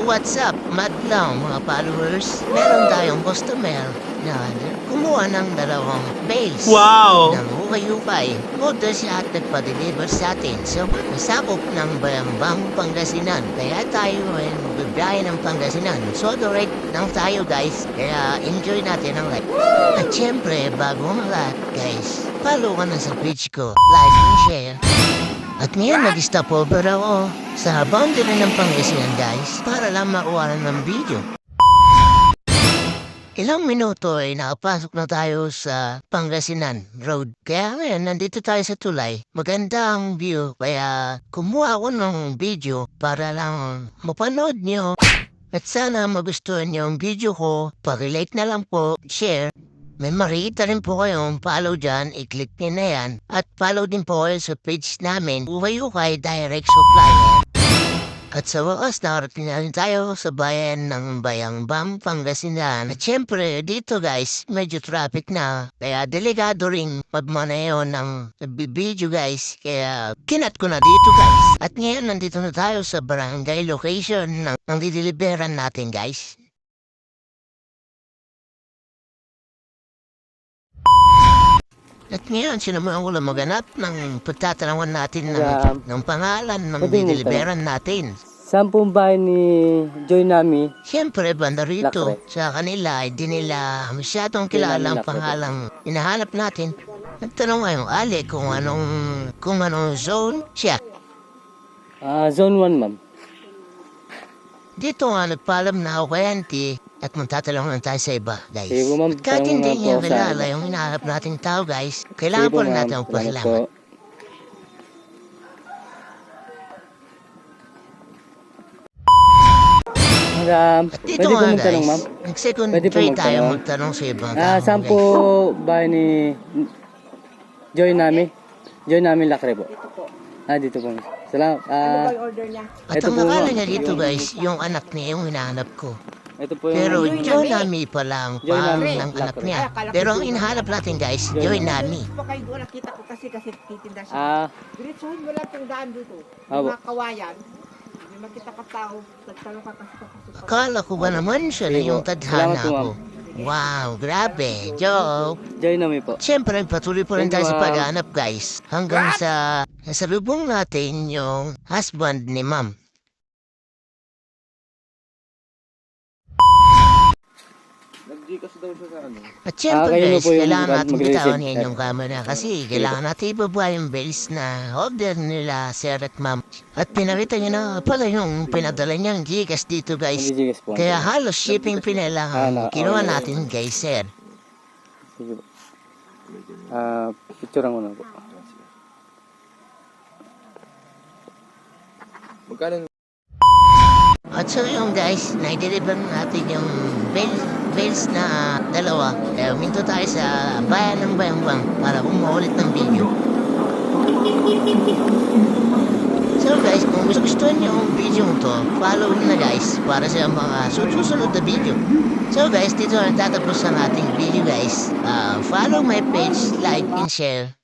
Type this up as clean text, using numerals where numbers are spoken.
what's up? Madlang mga followers. Meron tayong customer na kumuha ng dalawang bales Wow! ng ukay-ukay. Order siya at nagpa-deliver sa atin. So, masakop ng Bayambang Pangasinan. Kaya tayo ay magbibiyahe ng Pangasinan. So, direct lang tayo guys. Kaya enjoy natin ang life. At syempre, bago ang lahat guys, follow ka na sa page ko. Like and share. At ngayon nag-stop over ako sa boundary ng Pangasinan guys para lang makuha ng video. Ilang minuto ay nakapasok na tayo sa Pangasinan Road. Kaya ngayon nandito tayo sa tulay. Maganda ang view kaya kumuha ako ng video para lang mapanood nyo. At sana magustuhan nyo ang video ko. Pag-relate na lang po, share. May makikita rin po kayong follow dyan, i-click nyo na yan. At follow din po kayo sa page namin, Ukay-Ukay Direct Supplier. At sa wakas, nakarating na rin tayo sa bayan ng Bayambang Pangasinan. At syempre, dito guys, medyo traffic na. Kaya delikado rin magmaneho ng video guys. Kaya kinat ko na dito guys. At ngayon, nandito na tayo sa barangay location ng dideliveran natin guys. At ngayon, sinubukan ko lang maganap ng pagtatanawan natin ng pangalan ng dideliveran natin. Saan pong bahay ni Joy Nami? Siyempre, banda rito, Lakre. sa kanila, hindi nila masyadong kilala ang Lakre. pangalang hinahanap natin. Nagtanong ngayong Ali kung anong zone siya. Zone 1, ma'am. Dito nga nagpaalam na ako kay auntie at magtatalungan tayo sa iba, guys. Sige po, ma'am. At kahit Tanong hindi nga niya po sa kilala ano. yung hinahanap nating tao, guys, kailangan Sige po po, rin ma'am. natin ang Salamat pasalamat. po. Madam, Dito pwede po nga magtanong, guys, ma'am? nag-second Pwede po try tayo magtanong. magtanong sa ibang tao. Saan guys. po bahay ni Joy Nami? Joy Nami Lakre po. Dito po. Salamat. At ito ang po, nakala ma'am. niya dito guys, yung anak niya yung hinahanap ko. Ito po yung... Pero Joy Nami pa lang Joy pangalan Nami, ng anak Lakre. niya. Pero ang hinahanap natin guys, Joy Nami. Pa kayo doon, nakita ko kasi titinda siya. Diretsuhin mo lang yung daan dito. Abo. Mga kawayan. May makita ka tao, nagtanong ka kasi Akala ko ba naman siya na Sige yung po. tadhana Salamat po, ko. ma'am. Wow, grabe. Joke. Joy Nami po. Siyempre, patuloy po rin Thank tayo you, sa ma'am. paghahanap guys. Hanggang sa nasalubong natin yung husband ni ma'am. At syempre kayo na guys, po yung kailangan natin mag-receive, bitawan sir. yan yung camera kasi kailangan natin ibaba yung bills na order nila sir at ma'am. At pinakita niya na pala yung pinadala niyang gigas dito guys. Magigigas po. Kaya halos shipping pinailangan kinuha natin guys sir. Sige po. Picturean ko na po. At so yung guys, na-deliver natin yung bills na dalawa. Kaya uminto tayo sa bayan ng Bayambang para kumuha ulit ng video. So guys, kung gusto nyo yung video to, follow nyo na guys para sa mga susunod na video. So guys, dito na tatapos ang ating video guys. Follow my page, like and share.